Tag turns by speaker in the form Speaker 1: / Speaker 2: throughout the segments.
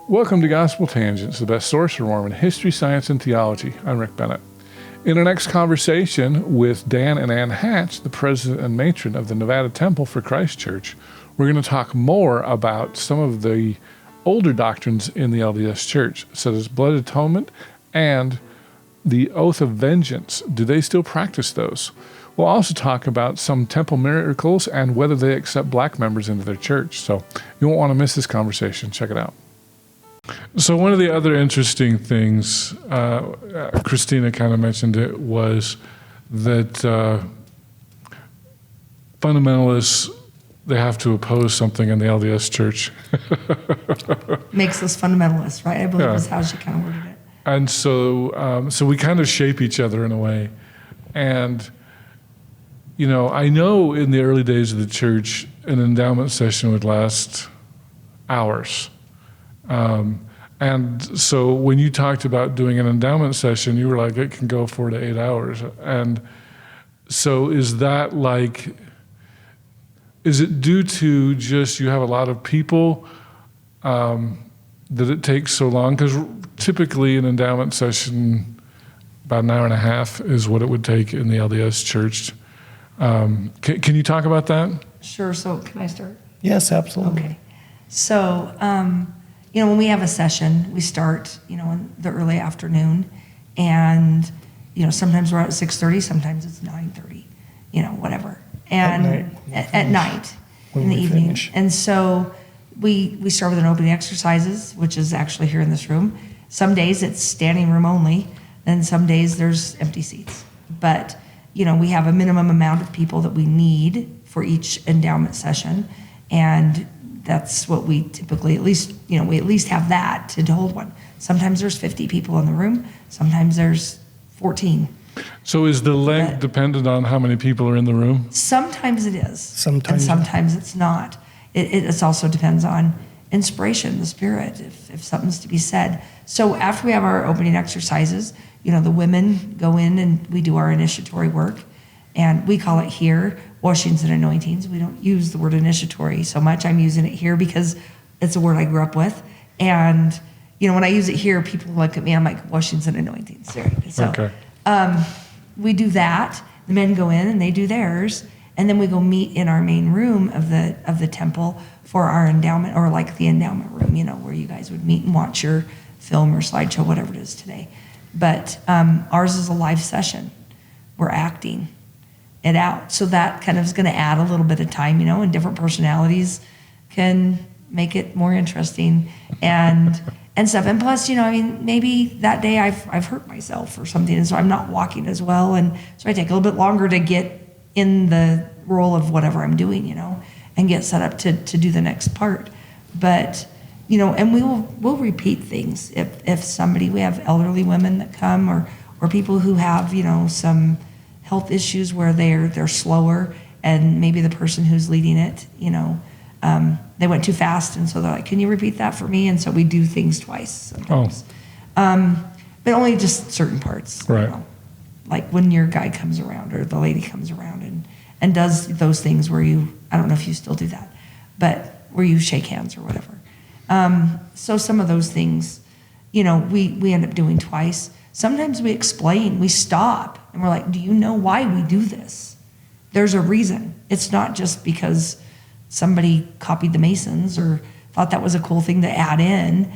Speaker 1: Welcome to Gospel Tangents, the best source for Mormon history, science, and theology. I'm Rick Bennett. In our next conversation with Dan and Ann Hatch, the president and matron of the Nevada Temple for Christ Church, we're going to talk more about some of the older doctrines in the LDS Church, such as blood atonement and the oath of vengeance. Do they still practice those? We'll also talk about some temple miracles and whether they accept black members into their church. So you won't want to miss this conversation. Check it out. So one of the other interesting things, Christina kind of mentioned it, was that fundamentalists, they have to oppose something in the LDS Church.
Speaker 2: Makes us fundamentalists, right? I believe is how she kind of worded it.
Speaker 1: And so we kind of shape each other in a way. And, you know, I know in the early days of the church, an endowment session would last hours. And so when you talked about doing an endowment session, you were like, it can go 4 to 8 hours. And so is that like, is it due to just you have a lot of people that it takes so long? Because typically an endowment session, about an hour and a half is what it would take in the LDS Church. Can you talk about that?
Speaker 2: Sure. So can I start?
Speaker 3: Yes, absolutely.
Speaker 2: Okay. So, when we have a session, we start, in the early afternoon, and, sometimes we're out at 6:30, sometimes it's 9:30, whatever. And at night in the evening.
Speaker 3: Finish.
Speaker 2: And so we start with an opening exercises, which is actually here in this room. Some days it's standing room only, and some days there's empty seats. But, we have a minimum amount of people that we need for each endowment session, and that's what we typically, we at least have that to hold one. Sometimes there's 50 people in the room. Sometimes there's 14.
Speaker 1: So is the length dependent on how many people are in the room?
Speaker 2: Sometimes it is.
Speaker 3: Sometimes.
Speaker 2: And sometimes it's not. It also depends on inspiration, the Spirit, if something's to be said. So after we have our opening exercises, the women go in and we do our initiatory work. And we call it here washings and anointings. We don't use the word initiatory so much. I'm using it here because it's a word I grew up with. And, when I use it here, people look at me, I'm like, washings and anointings. So
Speaker 1: Okay.
Speaker 2: We do that. The men go in and they do theirs. And then we go meet in our main room of the temple for our endowment, or like the endowment room, where you guys would meet and watch your film or slideshow, whatever it is today. But ours is a live session. We're acting it out. So that kind of is going to add a little bit of time, and different personalities can make it more interesting and stuff. And plus, maybe that day I've hurt myself or something, and so I'm not walking as well, and so I take a little bit longer to get in the role of whatever I'm doing, and get set up to do the next part. But and we'll repeat things if somebody, we have elderly women that come or people who have some health issues where they're slower, and maybe the person who's leading it, they went too fast, and so they're like, can you repeat that for me? And so we do things twice sometimes. But only just certain parts.
Speaker 1: Right.
Speaker 2: Like when your guy comes around or the lady comes around and does those things where I don't know if you still do that, but where you shake hands or whatever. So some of those things, we end up doing twice. Sometimes we explain, we stop, and we're like, do you know why we do this? There's a reason. It's not just because somebody copied the Masons or thought that was a cool thing to add in.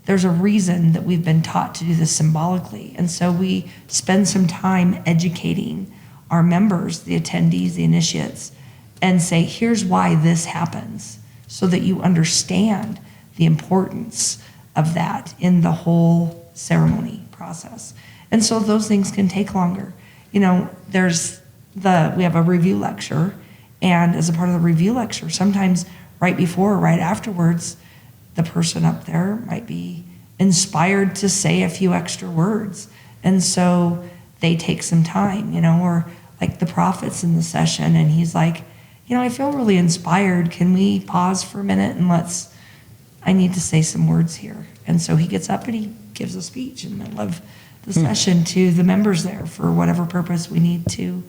Speaker 2: There's a reason that we've been taught to do this symbolically. And so we spend some time educating our members, the attendees, the initiates, and say, here's why this happens, so that you understand the importance of that in the whole ceremony process. And so those things can take longer. We have a review lecture, and as a part of the review lecture, sometimes right before or right afterwards, the person up there might be inspired to say a few extra words. And so they take some time, or like the prophet's in the session and he's like, I feel really inspired. Can we pause for a minute and I need to say some words here. And so he gets up and he gives a speech in the middle of the session to the members there for whatever purpose we need to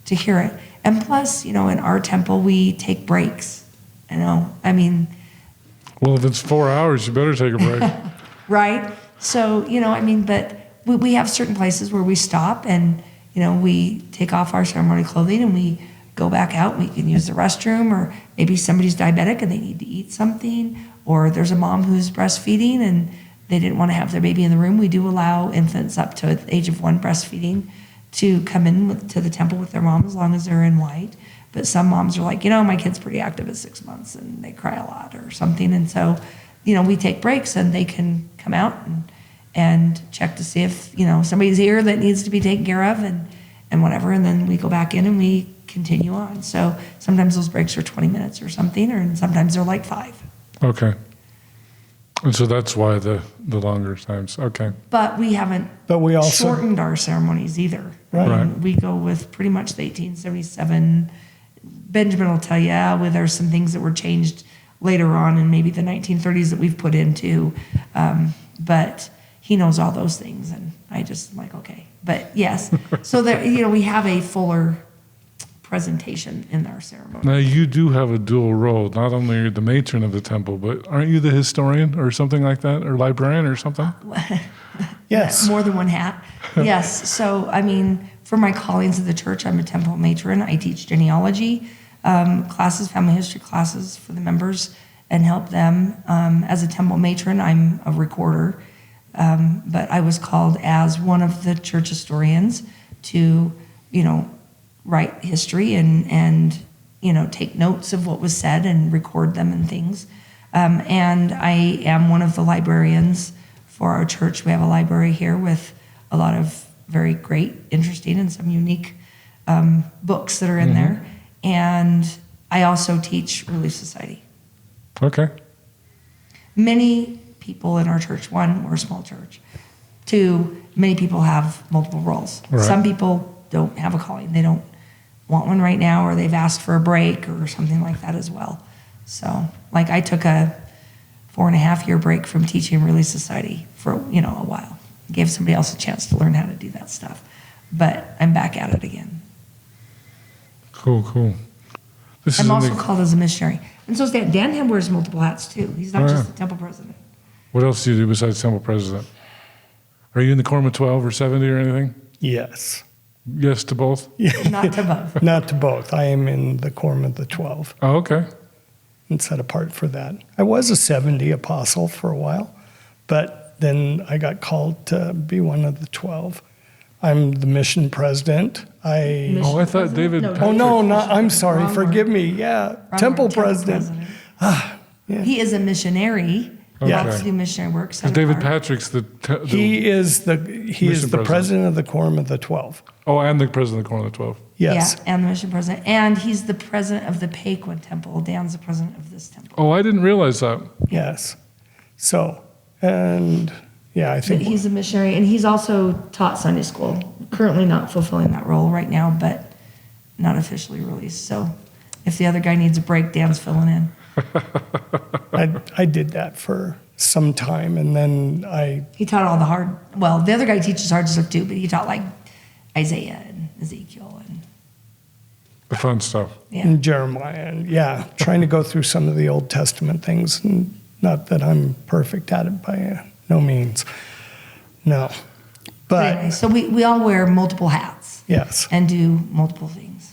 Speaker 2: hear it. And plus, in our temple, we take breaks.
Speaker 1: Well, if it's 4 hours, you better take a break.
Speaker 2: Right? So, but we have certain places where we stop and, we take off our ceremony clothing and we go back out. We can use the restroom, or maybe somebody's diabetic and they need to eat something, or there's a mom who's breastfeeding and they didn't want to have their baby in the room. We do allow infants up to the age of 1 breastfeeding to come in to the temple with their mom as long as they're in white. But some moms are like, my kid's pretty active at 6 months and they cry a lot or something. And so, we take breaks and they can come out and check to see if, somebody's here that needs to be taken care of and whatever. And then we go back in and we continue on. So sometimes those breaks are 20 minutes or something, and sometimes they're like 5.
Speaker 1: Okay. And so that's why the longer times. Okay.
Speaker 2: But we haven't shortened our ceremonies either.
Speaker 1: Right.
Speaker 2: We go with pretty much the 1877. Benjamin will tell you, there's some things that were changed later on in maybe the 1930s that we've put into. But he knows all those things, and I just like, okay. But yes, so there, we have a fuller presentation in our ceremony.
Speaker 1: Now, you do have a dual role. Not only are you the matron of the temple, but aren't you the historian or something like that, or librarian or something?
Speaker 3: Yes.
Speaker 2: More than one hat. Yes. So, for my callings of the church, I'm a temple matron. I teach genealogy classes, family history classes for the members, and help them. As a temple matron, I'm a recorder, but I was called as one of the church historians to, write history and take notes of what was said and record them and things. And I am one of the librarians for our church. We have a library here with a lot of very great, interesting, and some unique books that are in there. And I also teach Relief Society.
Speaker 1: Okay.
Speaker 2: Many people in our church, 1, we're a small church. 2, many people have multiple roles.
Speaker 1: Right.
Speaker 2: Some people don't have a calling. They don't want one right now, or they've asked for a break or something like that as well. So, like, I took a 4.5-year break from teaching Relief Society for, a while. Gave somebody else a chance to learn how to do that stuff. But I'm back at it again.
Speaker 1: Cool.
Speaker 2: I'm also called as a missionary. And so is Dan. Dan wears multiple hats too. He's not just the temple president.
Speaker 1: What else do you do besides temple president? Are you in the Quorum of 12 or 70 or anything?
Speaker 3: Yes.
Speaker 1: Yes to both?
Speaker 2: Not to both.
Speaker 3: Not to both. I am in the Quorum of the 12
Speaker 1: Oh, okay.
Speaker 3: and set apart for that. I was a 70 apostle for a while, but then I got called to be one of the 12. I'm the mission president.
Speaker 1: I thought David.
Speaker 3: Oh, no, I'm sorry.
Speaker 2: Wrong
Speaker 3: Forgive
Speaker 2: word.
Speaker 3: me. Yeah,
Speaker 2: Wrong
Speaker 3: temple
Speaker 2: word,
Speaker 3: president. Yeah.
Speaker 2: He is a missionary. He
Speaker 1: Okay.
Speaker 2: helps do missionary work.
Speaker 1: Because David Patrick's the.
Speaker 3: He is the
Speaker 1: president.
Speaker 3: president of the Quorum of the 12.
Speaker 1: Oh, and the president of the Quorum of the 12.
Speaker 3: Yes.
Speaker 2: Yeah, and the mission president. And he's the president of the Paquin Temple. Dan's the president of this temple.
Speaker 1: Oh, I didn't realize that.
Speaker 3: Yes. So, and yeah, I
Speaker 2: But
Speaker 3: think
Speaker 2: he's a missionary, and he's also taught Sunday school. Currently not fulfilling that role right now, but not officially released. So if the other guy needs a break, Dan's filling in.
Speaker 3: I did that for some time, and then
Speaker 2: He taught all the hard, well, the other guy teaches hard stuff too, but he taught like Isaiah and Ezekiel and
Speaker 1: The fun stuff.
Speaker 2: yeah.
Speaker 3: in Jeremiah, and trying to go through some of the Old Testament things. And not that I'm perfect at it by no means. No. But
Speaker 2: Anyway, so we all wear multiple hats
Speaker 3: yes.
Speaker 2: and do multiple things.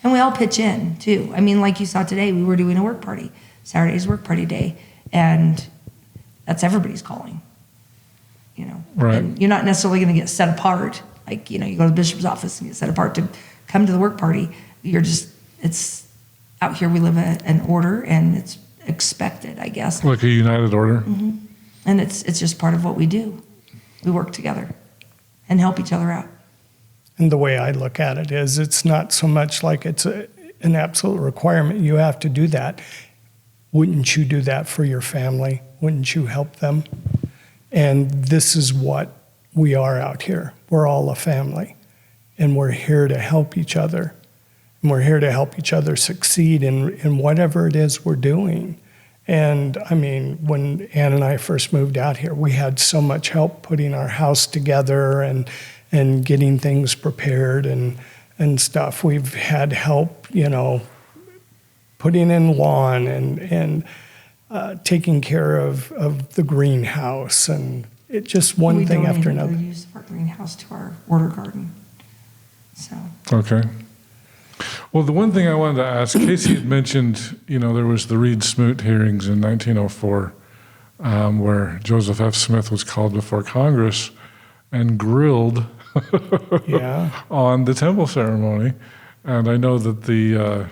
Speaker 2: And we all pitch in too. Like you saw today, we were doing a work party. Saturday's work party day. And that's everybody's calling.
Speaker 1: Right.
Speaker 2: And you're not necessarily going to get set apart. Like, you go to the bishop's office and get set apart to come to the work party. It's out here we live an order, and it's expected, I guess.
Speaker 1: Like a united order.
Speaker 2: And it's just part of what we do. We work together and help each other out.
Speaker 3: And the way I look at it is, it's not so much like it's an absolute requirement. You have to do that. Wouldn't you do that for your family? Wouldn't you help them? And this is what we are out here. We're all a family, and we're here to help each other. And we're here to help each other succeed in whatever it is we're doing. And when Ann and I first moved out here, we had so much help putting our house together and getting things prepared and stuff. We've had help, putting in lawn and taking care of the greenhouse, and it just one thing after another.
Speaker 2: We donated the use of our greenhouse to our order garden. So.
Speaker 1: Okay. Well, the one thing I wanted to ask, Casey had mentioned, there was the Reed Smoot hearings in 1904, where Joseph F. Smith was called before Congress and grilled on the temple ceremony. And I know that the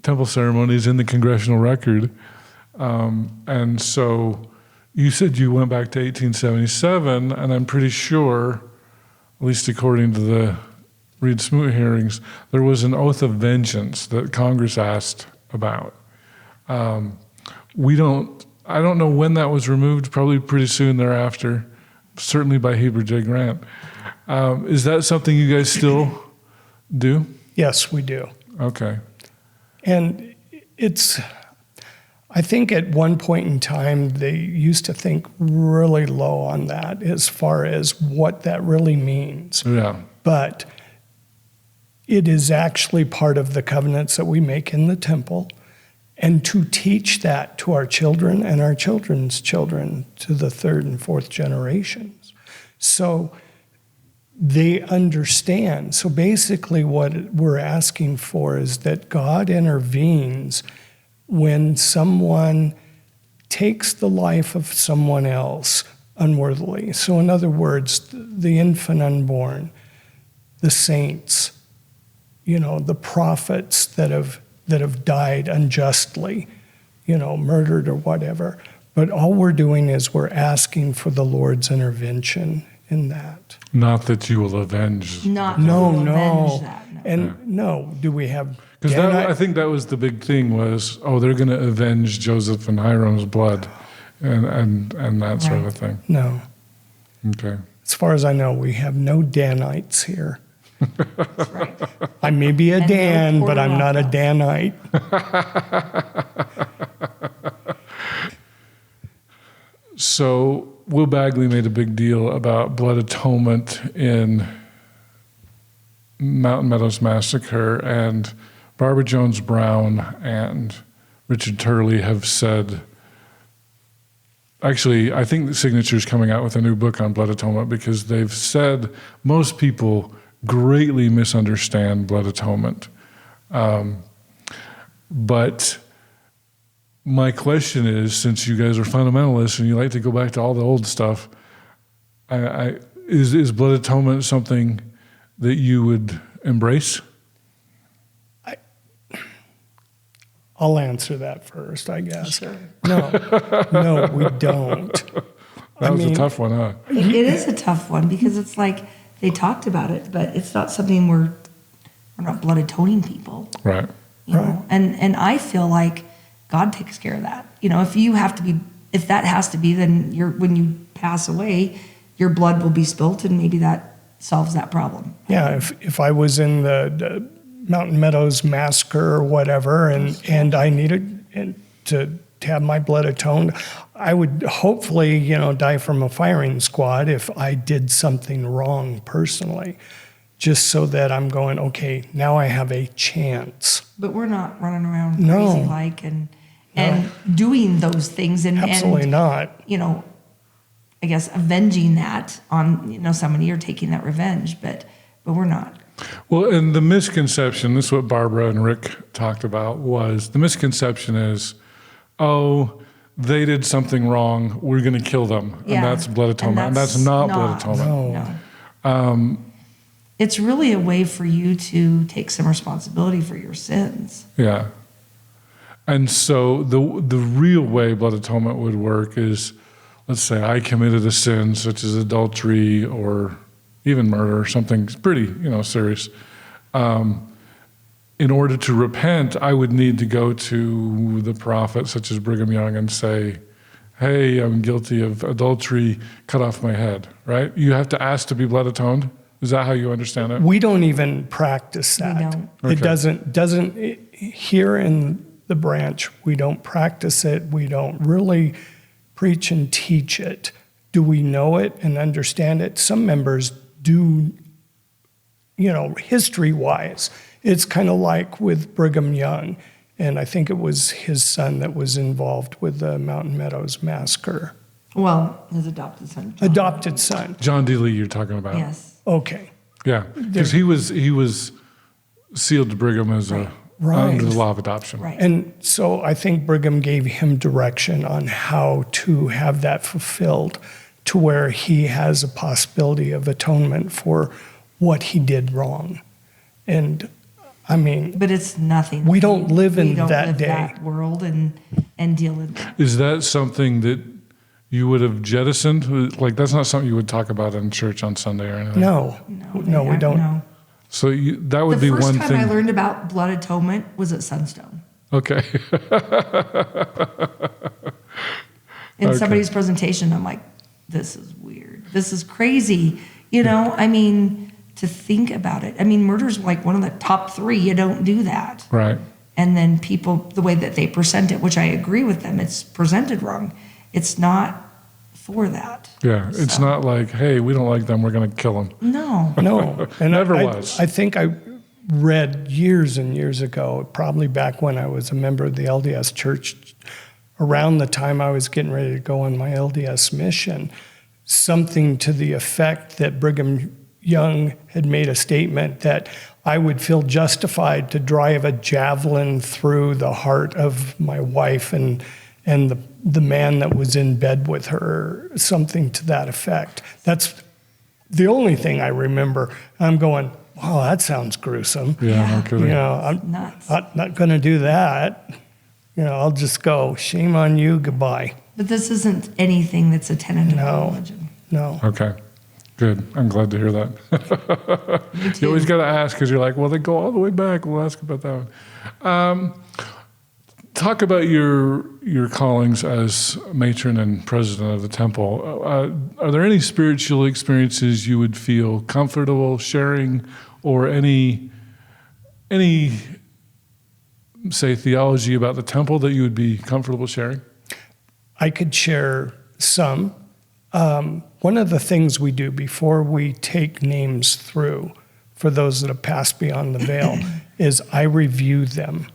Speaker 1: temple ceremony is in the congressional record. And so you said you went back to 1877, and I'm pretty sure, at least according to the Reed Smoot hearings, there was an oath of vengeance that Congress asked about. I don't know when that was removed, probably pretty soon thereafter, certainly by Heber J. Grant. Is that something you guys still do?
Speaker 3: Yes, we do.
Speaker 1: Okay.
Speaker 3: And I think at one point in time, they used to think really low on that as far as what that really means.
Speaker 1: Yeah.
Speaker 3: But it is actually part of the covenants that we make in the temple, and to teach that to our children and our children's children to the third and fourth generations. So they understand. So basically what we're asking for is that God intervenes when someone takes the life of someone else unworthily. So in other words, the infant unborn, the saints, the prophets that have died unjustly, murdered or whatever. But all we're doing is we're asking for the Lord's intervention in that.
Speaker 1: Not that you will avenge.
Speaker 2: Not
Speaker 3: No.
Speaker 2: avenge that. No.
Speaker 3: And no, do we have...
Speaker 1: Because I think that was the big thing was, they're going to avenge Joseph and Hiram's blood and that sort of thing.
Speaker 3: No.
Speaker 1: Okay.
Speaker 3: As far as I know, we have no Danites here.
Speaker 2: That's right.
Speaker 3: I may be a
Speaker 2: And
Speaker 3: Dan,
Speaker 2: no
Speaker 3: but I'm not a
Speaker 2: Porter
Speaker 3: Danite.
Speaker 1: So Will Bagley made a big deal about blood atonement in Mountain Meadows Massacre, and Barbara Jones Brown and Richard Turley have said, actually, I think the Signature's coming out with a new book on blood atonement, because they've said most people greatly misunderstand blood atonement. But my question is, since you guys are fundamentalists and you like to go back to all the old stuff, is blood atonement something that you would embrace?
Speaker 3: I'll answer that first, I guess.
Speaker 2: Sure.
Speaker 3: No, we don't.
Speaker 1: That was a tough one, huh?
Speaker 2: It is a tough one, because it's like they talked about it, but it's not something we're not blood atoning people.
Speaker 1: Right.
Speaker 2: You know? And I feel like God takes care of that. If that has to be, then when you pass away, your blood will be spilt, and maybe that solves that problem.
Speaker 3: Yeah, if I was in the Mountain Meadows massacre or whatever, and I needed to have my blood atoned, I would hopefully, die from a firing squad if I did something wrong personally, just so that I'm going, okay, now I have a chance.
Speaker 2: But we're not running around
Speaker 3: No.
Speaker 2: crazy like and doing those things
Speaker 3: Absolutely not.
Speaker 2: I guess avenging that on somebody, or taking that revenge, but we're not.
Speaker 1: Well, and the misconception, this is what Barbara and Rick talked about, was the misconception is, they did something wrong, we're going to kill them.
Speaker 2: Yeah.
Speaker 1: And that's blood atonement. And that's not blood atonement.
Speaker 2: No. It's really a way for you to take some responsibility for your sins.
Speaker 1: Yeah. And so the real way blood atonement would work is, let's say I committed a sin such as adultery or even murder, or something pretty, serious. In order to repent, I would need to go to the prophet, such as Brigham Young, and say, hey, I'm guilty of adultery, cut off my head, right? You have to ask to be blood atoned? Is that how you understand it?
Speaker 3: We don't even practice that.
Speaker 2: We don't.
Speaker 3: It doesn't here in the branch, we don't practice it. We don't really preach and teach it. Do we know it and understand it? Some members do, history-wise. It's kind of like with Brigham Young. And I think it was his son that was involved with the Mountain Meadows massacre.
Speaker 2: Well, his adopted son. John.
Speaker 3: Adopted son.
Speaker 1: John D. Lee, you're talking about.
Speaker 2: Yes.
Speaker 3: Okay.
Speaker 1: Yeah, because he was sealed to Brigham as a
Speaker 3: Right.
Speaker 1: under the law of adoption.
Speaker 2: Right.
Speaker 3: And so I think Brigham gave him direction on how to have that fulfilled to where he has a possibility of atonement for what he did wrong. And I mean,
Speaker 2: But it's nothing.
Speaker 3: We don't live in
Speaker 2: We don't
Speaker 3: that
Speaker 2: live
Speaker 3: day.
Speaker 2: that world and deal in that.
Speaker 1: Is that something that you would have jettisoned? Like, that's not something you would talk about in church on Sunday or anything?
Speaker 3: no, we don't.
Speaker 2: No.
Speaker 1: So that would
Speaker 2: The
Speaker 1: be
Speaker 2: first
Speaker 1: one
Speaker 2: time
Speaker 1: thing.
Speaker 2: I learned about blood atonement was at Sunstone.
Speaker 1: Okay.
Speaker 2: In
Speaker 1: Okay.
Speaker 2: somebody's presentation, I'm like, this is weird. This is crazy. You know, I mean, to think about it. I mean, murder's like one of the top 3. You don't do that.
Speaker 1: Right.
Speaker 2: And then people, the way that they present it, which I agree with them, it's presented wrong. It's not for that.
Speaker 1: Yeah. It's
Speaker 2: So-
Speaker 1: not like, hey, we don't like them, we're going to kill them.
Speaker 2: No.
Speaker 3: No, and
Speaker 1: Never
Speaker 3: I,
Speaker 1: was.
Speaker 3: I think I read years and years ago, probably back when I was a member of the LDS Church, around the time I was getting ready to go on my LDS mission, something to the effect that Brigham Young had made a statement that I would feel justified to drive a javelin through the heart of my wife and the man that was in bed with her, something to that effect. That's the only thing I remember. I'm going, wow, that sounds gruesome.
Speaker 1: Yeah,
Speaker 2: Yeah.
Speaker 1: no kidding.
Speaker 3: You know, I'm
Speaker 2: Nuts.
Speaker 3: not going to do that. You know, I'll just go, shame on you, goodbye.
Speaker 2: But this isn't anything that's a tenet of
Speaker 3: No.
Speaker 2: religion.
Speaker 3: No.
Speaker 1: Okay. Good. I'm glad to hear that.
Speaker 2: Me
Speaker 1: You
Speaker 2: too.
Speaker 1: always got to ask because you're like, well, they go all the way back. We'll ask about that one. Talk about your callings as matron and president of the temple. Are there any spiritual experiences you would feel comfortable sharing, or any say theology about the temple that you would be comfortable sharing?
Speaker 3: I could share some. One of the things we do before we take names through, for those that have passed beyond the veil, is I review them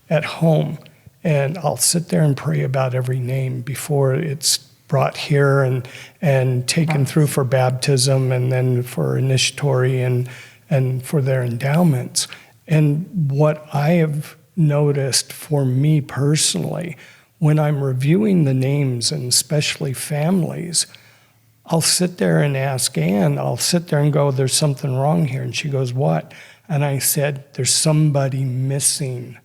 Speaker 3: at home. And I'll sit there and pray about every name before it's brought here and taken through for baptism and then for initiatory and for their endowments. And what I have noticed for me personally, when I'm reviewing the names and especially families, I'll sit there and ask Ann, I'll sit there and go, there's something wrong here. And she goes, what? And I said, there's somebody missing.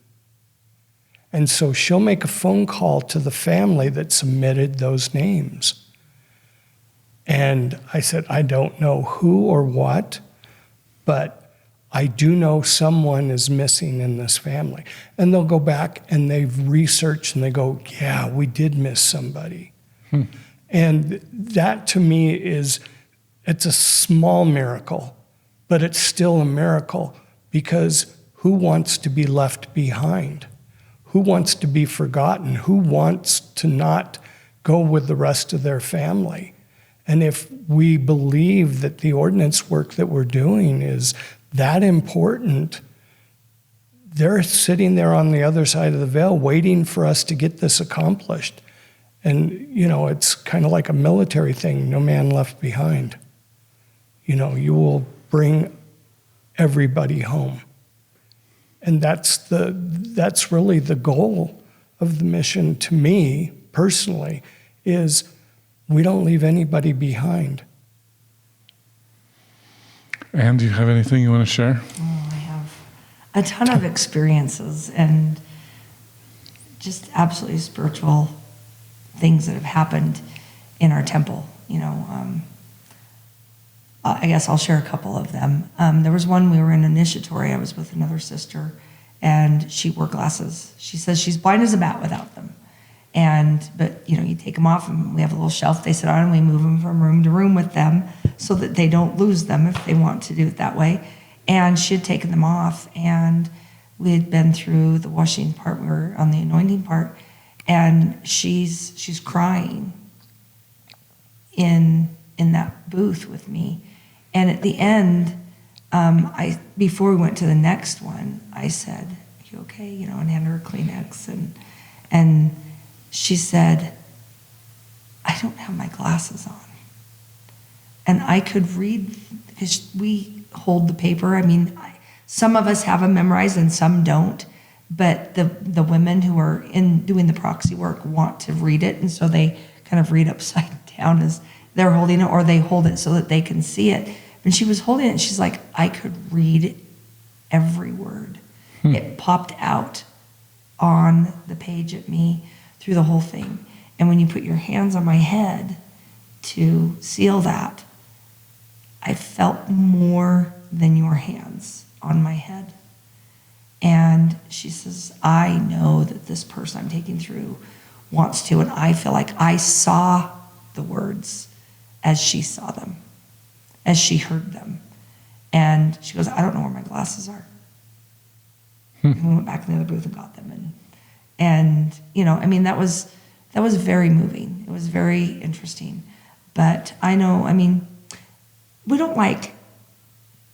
Speaker 3: And so she'll make a phone call to the family that submitted those names. And I said, I don't know who or what, but I do know someone is missing in this family. And they'll go back and they've researched and they go, yeah, we did miss somebody. And that to me it's a small miracle, but it's still a miracle because who wants to be left behind? Who wants to be forgotten? Who wants to not go with the rest of their family? And if we believe that the ordinance work that we're doing is that important, they're sitting there on the other side of the veil waiting for us to get this accomplished. And, you know, it's kind of like a military thing, no man left behind. You know, you will bring everybody home. And that's really the goal of the mission to me personally, is we don't leave anybody behind.
Speaker 1: And do you have anything you want to share?
Speaker 2: Oh, I have a ton of experiences and just absolutely spiritual things that have happened in our temple. You know, I guess I'll share a couple of them. There was one, we were in initiatory. I was with another sister, and she wore glasses. She says she's blind as a bat without them. But you know, you take them off, and we have a little shelf they sit on, and we move them from room to room with them so that they don't lose them if they want to do it that way. And she had taken them off, and we had been through the washing part. We were on the anointing part, and she's crying in that booth with me. And at the end, before we went to the next one, I said, you okay? You know, and hand her a Kleenex. And she said, I don't have my glasses on. And I could read, because we hold the paper. I mean, some of us have them memorized and some don't. But the women who are in doing the proxy work want to read it. And so they kind of read upside down as they're holding it, or they hold it so that they can see it. When she was holding it, she's like, I could read every word. It popped out on the page at me through the whole thing. And when you put your hands on my head to seal that, I felt more than your hands on my head. And she says, I know that this person I'm taking through wants to, and I feel like I saw the words as she saw them, as she heard them. And she goes, I don't know where my glasses are. And we went back in the other booth and got them. And you know, I mean, that was very moving. It was very interesting. But I know, I mean, we don't like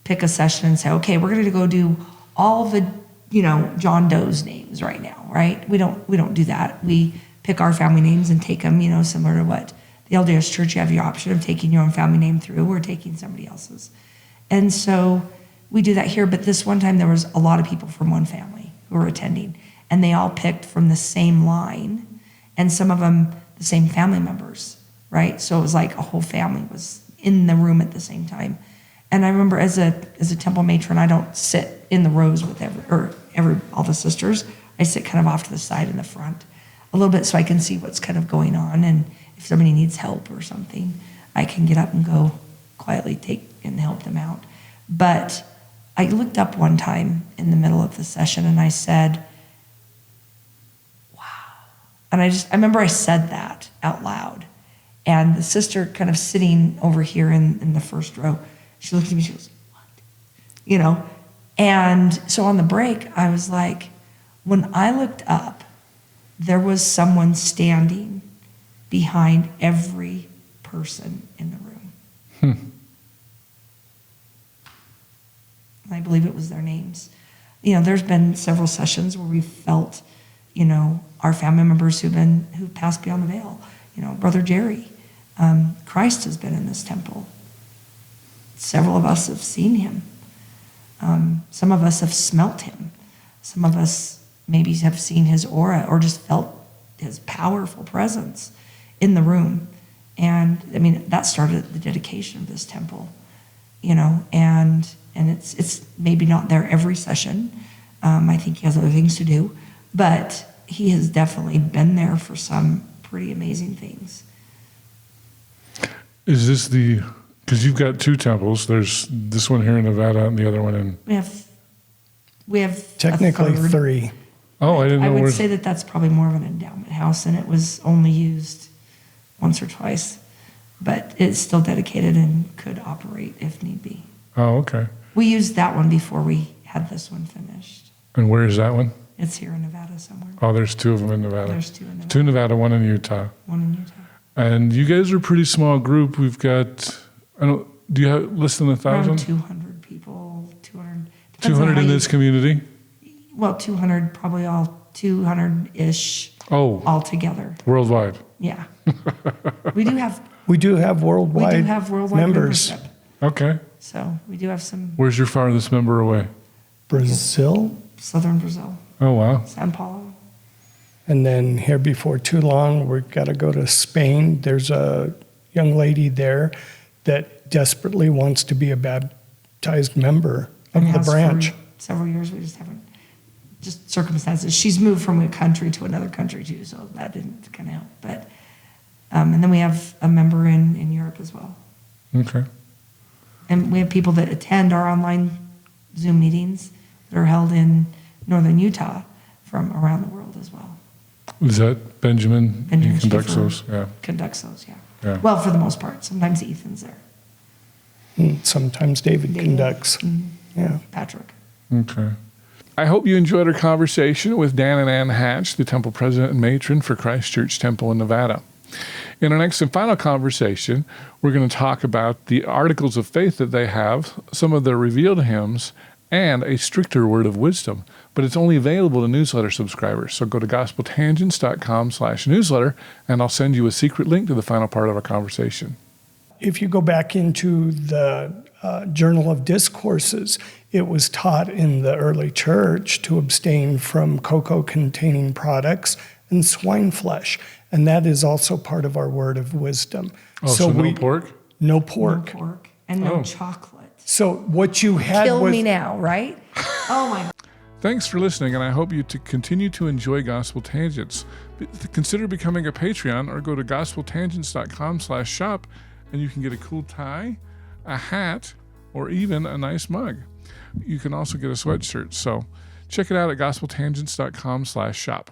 Speaker 2: pick a session and say, okay, we're going to go do all the, you know, John Doe's names right now, right? We don't do that. We pick our family names and take them, you know, similar to what the LDS Church, you have your option of taking your own family name through or taking somebody else's. And so we do that here. But this one time there was a lot of people from one family who were attending, and they all picked from the same line, and some of them the same family members, right? So it was like a whole family was in the room at the same time. And I remember as a temple matron, I don't sit in the rows with all the sisters. I sit kind of off to the side in the front a little bit so I can see what's kind of going on, and if somebody needs help or something, I can get up and go quietly take and help them out. But I looked up one time in the middle of the session and I said, wow. And I remember I said that out loud. And the sister kind of sitting over here in the first row, she looked at me, she goes, what? You know? And so on the break, I was like, when I looked up, there was someone standing behind every person in the room. And I believe it was their names. You know, there's been several sessions where we felt, you know, our family members who've passed beyond the veil. You know, Brother Jerry, Christ has been in this temple. Several of us have seen him. Some of us have smelt him. Some of us maybe have seen his aura or just felt his powerful presence in the room. And I mean, that started the dedication of this temple, you know, and it's maybe not there every session. I think he has other things to do, but he has definitely been there for some pretty amazing things.
Speaker 1: Is this because you've got two temples, there's this one here in Nevada and the other one in...
Speaker 2: We have
Speaker 3: Technically three.
Speaker 1: Oh, I didn't know.
Speaker 2: I would say that that's probably more of an endowment house, and it was only used once or twice, but it's still dedicated and could operate if need be.
Speaker 1: Oh, okay.
Speaker 2: We used that one before we had this one finished.
Speaker 1: And where is that one?
Speaker 2: It's here in Nevada somewhere.
Speaker 1: Oh, there's two of them in Nevada.
Speaker 2: There's two in Nevada.
Speaker 1: Two in Nevada, one in Utah.
Speaker 2: One in Utah.
Speaker 1: And you guys are a pretty small group. We've got, do you have less than 1,000?
Speaker 2: Around 200 people, 200.
Speaker 1: 200 in this community?
Speaker 2: Well, 200, probably all 200-ish altogether.
Speaker 1: Worldwide.
Speaker 2: Yeah. We do have
Speaker 3: worldwide, members.
Speaker 2: membership.
Speaker 1: Okay.
Speaker 2: So we do have some.
Speaker 1: Where's your farthest member away?
Speaker 3: Brazil.
Speaker 2: Southern Brazil.
Speaker 1: Oh, wow.
Speaker 2: Sao Paulo.
Speaker 3: And then here before too long, we've got to go to Spain. There's a young lady there that desperately wants to be a baptized member of the branch.
Speaker 2: For several years, we just haven't, just circumstances. She's moved from a country to another country too, so that didn't kind of help. But, and then we have a member in Europe as well.
Speaker 1: Okay.
Speaker 2: And we have people that attend our online Zoom meetings that are held in northern Utah from around the world as well.
Speaker 1: Is that Benjamin? He conducts
Speaker 2: Schaefer
Speaker 1: those, yeah.
Speaker 2: Conducts those, yeah.
Speaker 1: Yeah.
Speaker 2: Well, for the most part. Sometimes Ethan's there.
Speaker 3: Sometimes David conducts.
Speaker 2: Mm-hmm.
Speaker 3: Yeah.
Speaker 2: Patrick.
Speaker 1: Okay. I hope you enjoyed our conversation with Dan and Ann Hatch, the temple president and matron for Christ Church Temple in Nevada. In our next and final conversation, we're going to talk about the articles of faith that they have, some of their revealed hymns, and a stricter word of wisdom, but it's only available to newsletter subscribers. So go to gospeltangents.com/newsletter, and I'll send you a secret link to the final part of our conversation.
Speaker 3: If you go back into the Journal of Discourses, it was taught in the early church to abstain from cocoa-containing products and swine flesh, and that is also part of our word of wisdom.
Speaker 1: Oh, so no pork?
Speaker 3: No pork.
Speaker 2: No pork and no
Speaker 1: Oh.
Speaker 2: chocolate.
Speaker 3: So what you had
Speaker 2: Kill
Speaker 3: was
Speaker 2: me now, right? Oh my God.
Speaker 1: Thanks for listening, and I hope you to continue to enjoy Gospel Tangents. Consider becoming a Patreon or go to gospeltangents.com/shop, and you can get a cool tie, a hat, or even a nice mug. You can also get a sweatshirt. So check it out at gospeltangents.com/shop.